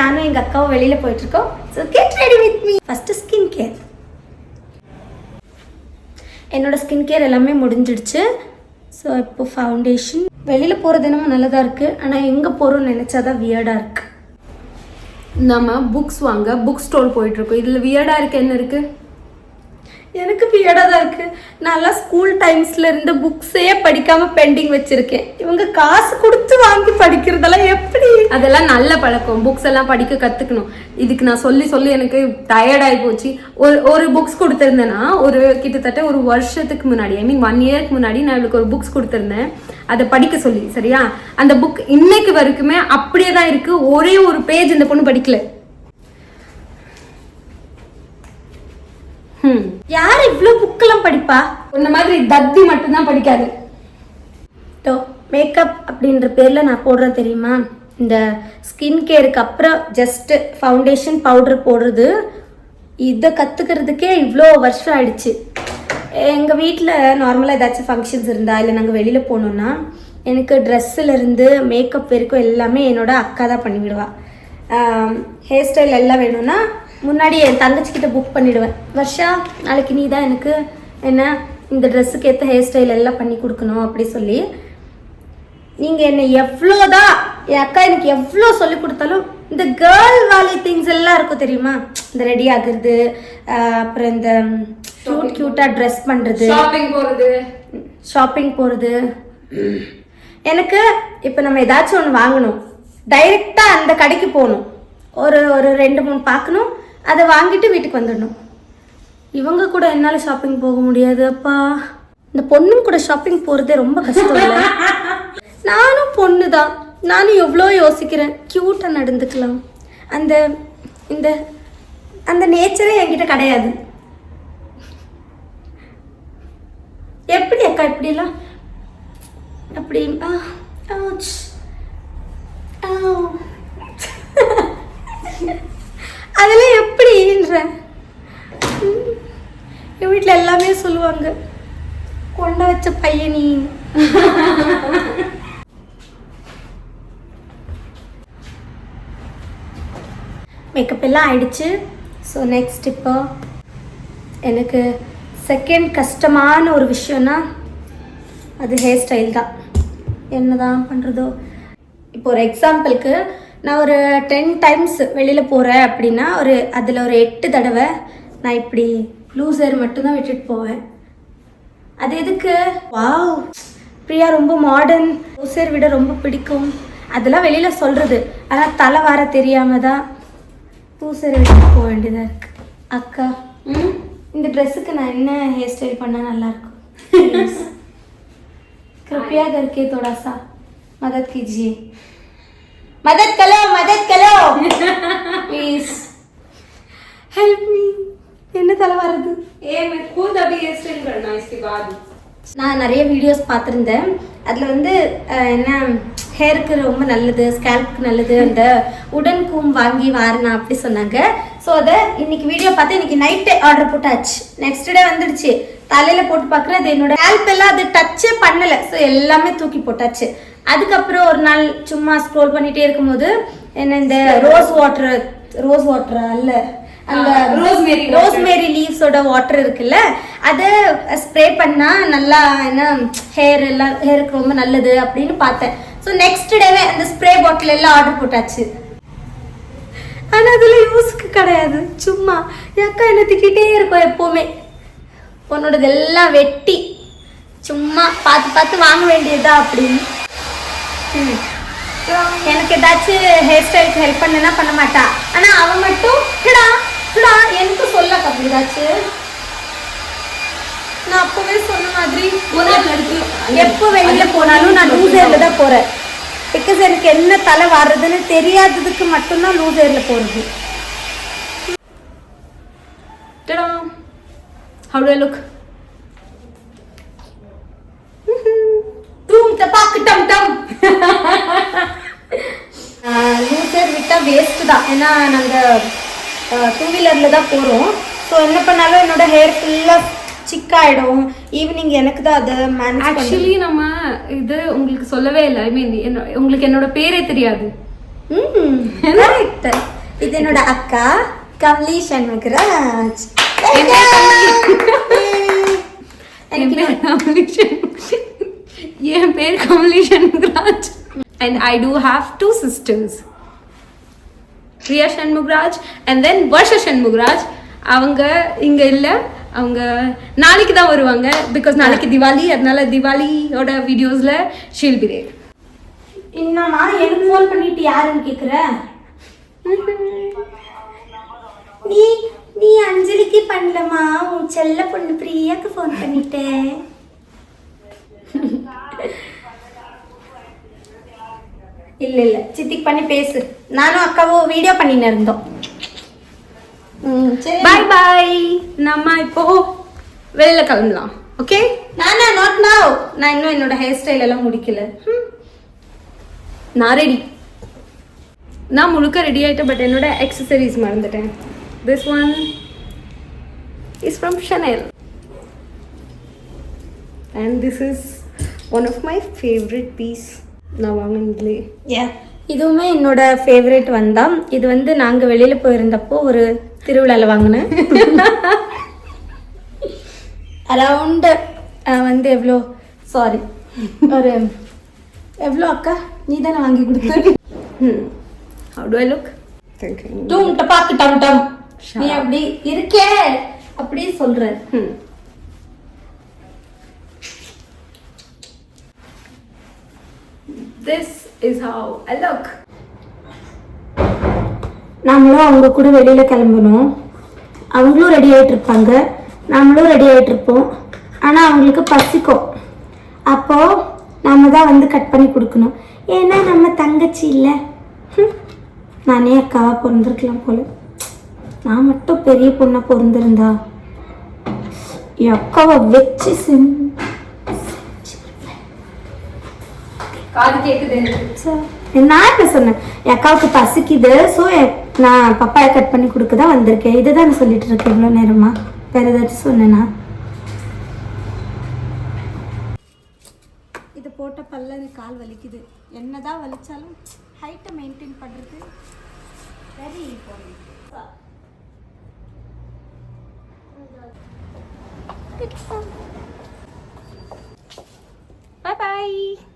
நானும் எங்கள் அக்காவும் வெளியில் போயிட்டுருக்கோம். So get ready with me. First skin care. என்னோடய ஸ்கின் கேர் எல்லாமே முடிஞ்சிடுச்சு. ஸோ இப்போ ஃபவுண்டேஷன். வெளியில் போகிறது என்னமோ நல்லதாக இருக்குது, ஆனால் எங்கே போகிறோம்னு நினச்சாதான் வியர்டாக இருக்குது. நம்ம புக்ஸ் வாங்க புக் ஸ்டோர் போயிட்டுருக்கோம். இதில் வியர்டாக இருக்குது என்ன இருக்குது? எனக்கு வியர்டாக தான் இருக்குது. நான்லாம் ஸ்கூல் டைம்ஸில் இருந்த புக்ஸையே படிக்காமல் பெண்டிங் வச்சுருக்கேன். இவங்க காசு கொடுத்து வாங்கி படிக்கிறதெல்லாம் எப்படி? அதெல்லாம் நல்ல பழக்கம். புக்ஸ் எல்லாம் படிக்க கற்றுக்கணும். இதுக்கு நான் சொல்லி சொல்லி எனக்கு டயர்டாகி போச்சு. ஒரு புக்ஸ் கொடுத்துருந்தேன்னா கிட்டத்தட்ட ஒரு வருஷத்துக்கு முன்னாடி, ஐ மீன் 1 இயருக்கு முன்னாடி நான் இவளுக்கு ஒரு புக்ஸ் கொடுத்துருந்தேன் அதை படிக்க சொல்லி. சரியா? அந்த புக் இன்னைக்கு வரைக்குமே அப்படியே தான் இருக்குது. ஒரே ஒரு பேஜ் இந்த பொண்ணு படிக்கல. யார் இவ்வளோ புக்கெல்லாம் படிப்பா? இந்த மாதிரி தத்தி மட்டும்தான் படிக்காது. மேக்கப் அப்படின்ற பேரில் நான் போடுறேன் தெரியுமா? இந்த ஸ்கின் கேருக்கு அப்புறம் ஜஸ்ட்டு ஃபவுண்டேஷன் பவுடர் போடுறது, இதை கற்றுக்கிறதுக்கே இவ்வளோ வருஷம் ஆயிடுச்சு. எங்கள் வீட்டில் நார்மலாக ஏதாச்சும் ஃபங்க்ஷன்ஸ் இருந்தால் இல்லை நாங்கள் வெளியில் போனோன்னா எனக்கு ட்ரெஸ்ஸிலேருந்து மேக்கப் வரைக்கும் எல்லாமே என்னோட அக்கா தான் பண்ணிவிடுவா. ஹேர் ஸ்டைல் எல்லாம் வேணும்னா முன்னாடி என் தங்கச்சிக்கிட்ட புக் பண்ணிவிடுவேன். வர்ஷா, நாளைக்கு நீ தான் எனக்கு என்ன இந்த ட்ரெஸ்ஸுக்கு ஏற்ற ஹேர் ஸ்டைல் எல்லாம் பண்ணி கொடுக்கணும் அப்படி சொல்லி. நீங்கள் என்னை எவ்வளோதான், என் அக்கா எனக்கு எவ்வளோ சொல்லி கொடுத்தாலும் இந்த கேர்ள் வாலி திங்ஸ் எல்லாம் இருக்கும் தெரியுமா? இந்த ரெடி ஆகுறது, அப்புறம் இந்த க்யூட்டாக ட்ரெஸ் பண்ணுறது, ஷாப்பிங் போகிறது. எனக்கு இப்போ நம்ம ஏதாச்சும் ஒன்று வாங்கணும், டைரெக்டாக அந்த கடைக்கு போகணும், ஒரு 2-3 பார்க்கணும், அதை வாங்கிட்டு வீட்டுக்கு வந்துடணும். இவங்க கூட என்னால் ஷாப்பிங் போக முடியாது. அப்பா, இந்த பொண்ணுங்க கூட ஷாப்பிங் போகிறதே ரொம்ப கஷ்டம் இல்லை? நானும் பொண்ணு தான், நானும் எவ்வளோ யோசிக்கிறேன் க்யூட்டாக நடந்துக்கலாம். அந்த நேச்சரே என்கிட்ட கிடையாது. எப்படி அக்கா இப்படிலாம் அப்படி அதெல்லாம் எப்படின்ற என் வீட்டில் எல்லாமே சொல்லுவாங்க, கொண்ட வச்ச பையனி. மேக்கப் எல்லாம் ஆயிடுச்சு. ஸோ நெக்ஸ்ட் இப்போ எனக்கு செகண்ட் கஷ்டமான ஒரு விஷயம்னா அது ஹேர் ஸ்டைல் தான். என்ன தான் பண்ணுறதோ. இப்போ ஒரு எக்ஸாம்பிளுக்கு நான் ஒரு 10 டைம்ஸ் வெளியில் போகிறேன் அப்படின்னா அதில் ஒரு 8 தடவை நான் இப்படி லூஸ் ஹேர் மட்டும்தான் விட்டுட்டு போவேன். அது எதுக்கு? வாவ், பிரியா ரொம்ப மாடர்ன், லூஸ் ஹேர் விட ரொம்ப பிடிக்கும் அதெல்லாம் வெளியில் சொல்கிறது. ஆனால் தலை வார தெரியாமல் தான் லூஸ் ஹேர் விட்டுட்டு போக வேண்டியதாக இருக்குது. அக்கா, இந்த ட்ரெஸ்ஸுக்கு நான் என்ன ஹேர் ஸ்டைல் பண்ணால் நல்லாயிருக்கும்? कृपया करके थोड़ा सा मदद कीजिए. मदद करो प्लीज, हेल्प मी. என்ன தலை வருது? मैं खुद अभी हेयर स्टाइल करना है इसके बाद. நான் நிறைய வீடியோஸ் பார்த்துருந்தேன். அதில் வந்து என்ன ஹேருக்கு ரொம்ப நல்லது, ஸ்கேல்ப்க்கு நல்லது, அந்த உடன் கூம் வாங்கி வாரினா அப்படி சொன்னாங்க. ஸோ அதை இன்னைக்கு வீடியோ பார்த்து இன்னைக்கு நைட்டே ஆர்டர் போட்டாச்சு. நெக்ஸ்ட் டே வந்துடுச்சு. தலையில் போட்டு பார்க்குறேன், அது என்னோட ஸ்கேல்ப் எல்லாம் அது டச்சே பண்ணலை. ஸோ எல்லாமே தூக்கி போட்டாச்சு. அதுக்கப்புறம் ஒரு நாள் சும்மா ஸ்க்ரோல் பண்ணிகிட்டே இருக்கும்போது என்ன இந்த ரோஸ் வாட்டர் அல்ல, அந்த ரோஸ்மேரி லீவ்ஸோட வாட்டர் இருக்குல்ல, அதை ஸ்ப்ரே பண்ணால் நல்லா என்ன ஹேருக்கு ரொம்ப நல்லது அப்படின்னு பார்த்தேன். ஸோ நெக்ஸ்ட் டேவே அந்த ஸ்ப்ரே பாட்டில் எல்லாம் ஆர்டர் போட்டாச்சு. ஆனால் அதில் யூஸுக்கு கிடையாது. சும்மா என் அக்கா என்ன திட்டிகிட்டே இருக்கும் எப்போவுமே, உன்னோடது எல்லாம் வெட்டி சும்மா பார்த்து வாங்க வேண்டியதா அப்படின்னு. எனக்கு ஏதாச்சும் ஹேர் ஸ்டைலுக்கு ஹெல்ப் பண்ணனா பண்ண மாட்டா. ஆனால் அவன் மட்டும் எனக்கு சொல்ல கப்பிடாச்சு. நான் அப்பவே சொன்ன மாதிரி எப்போ வெளியில போனாலும் நான் லூஸ் ஹேர்ல தான் போறேன். பிகாஸ் எனக்கு என்ன தலை வர்றதுன்னு தெரியாததுக்கு மட்டும்தான் லூஸ் ஹேர்ல போறது. How do I look? Loose hair விட்டா வேஸ்ட் தான். ஏன்னா நாங்கள் 2 வீலரில் தான் போகிறோம். ஸோ என்ன பண்ணாலும் என்னோட ஹேர் ஃபுல்லாக சிக்காயிடும். ஈவினிங் எனக்கு தான் அதை ஆக்சுவலி நம்ம இது உங்களுக்கு சொல்லவே இல்லை. ஐ மீன் உங்களுக்கு என்னோட பேரே தெரியாது. கரெக்ட். இது என்னோட அக்கா கமலி சண்முகராஜ். என் பேர் Kamali Shanmugaraj. And I do have 2 sisters. Priya Shanmugraj and then Varsha Shanmugraj. அவங்க இங்க இல்ல, அவங்க நாளைக்கு தான் வருவாங்க பிகாஸ் நாளைக்கு திவாலி, அதனால திவாலியோட வீடியோஸ்ல she'll be there. என்னம்மா எனக்கு ஃபோன் பண்ணிட்டு யாருன்னு கேக்குற? நீ நீ அஞ்சலிக்கு பண்ணலமா, உன் செல்ல பொண்ணு பிரியாக்கு ஃபோன் பண்ணிட்டேன். இல்ல இல்ல சித்திக்கு பண்ணி பேசு. நானும் அக்காவும் வீடியோ பண்ணின்னு இருந்தோம். சரி பை பை. நம்ம இப்போ வெளியில கிளம்பலாம். ஓகே? நானா நாட் நவ். நான் இன்னும் என்னோட ஹேர் ஸ்டைல் எல்லாம் முடிக்கல. நான் ரெடி. நான் முழுக்க ரெடி ஆயிட்டேன், பட் என்னோட accessories மறந்துட்டேன். This one is from Chanel. And this is one of my favorite piece. நான் வாங்கினதுலே. இதுவுமே என்னோட ஃபேவரட் வந்தான். இது வந்து நாங்கள் வெளியில் போயிருந்தப்போ ஒரு திருவிழாவில் வாங்கினேன். அரவுண்டு வந்து எவ்வளோ சாரி ஒரு எவ்வளோ அக்கா நீ தானே வாங்கி கொடுத்த? How do I look? Thank you. டும் டபாக்கு டம் டம். நீ அப்படி இருக்கே அப்படி சொல்ற. This is how I look. நாமளும் அவங்க கூட வெளியில கிளம்பணும். அவங்களும் ரெடி ஆகிட்டு இருப்பாங்க, நாமளும் ரெடி ஆகிட்டு இருப்போம். ஆனால் அவங்களுக்கு பசிக்கும். அப்போ நாம தான் வந்து கட் பண்ணி கொடுக்கணும். ஏன்னா நம்ம தங்கச்சி இல்லை. நானே அக்காவாக பிறந்திருக்கலாம் போல. நான் மட்டும் பெரிய பொண்ணா பிறந்திருந்தா என் அக்காவை வச்சு காது கேக்குது. நான் என்ன சொன்னேன், என் அக்காவுக்கு பசிக்குது, ஸோ நான் பப்பாயை கட் பண்ணி கொடுக்க தான் வந்திருக்கேன். இதை தான் நான் சொல்லிட்டு இருக்கேன் இவ்வளோ நேரமா. வேற ஏதாச்சும் சொன்னேன்னா? இது போட்ட பல்ல எனக்கு கால் வலிக்குது. என்னதான் வலிச்சாலும் ஹைட்டை மெயின்டைன் பண்ணுறது வெரி இம்பார்ட்டன்ட். Bye bye.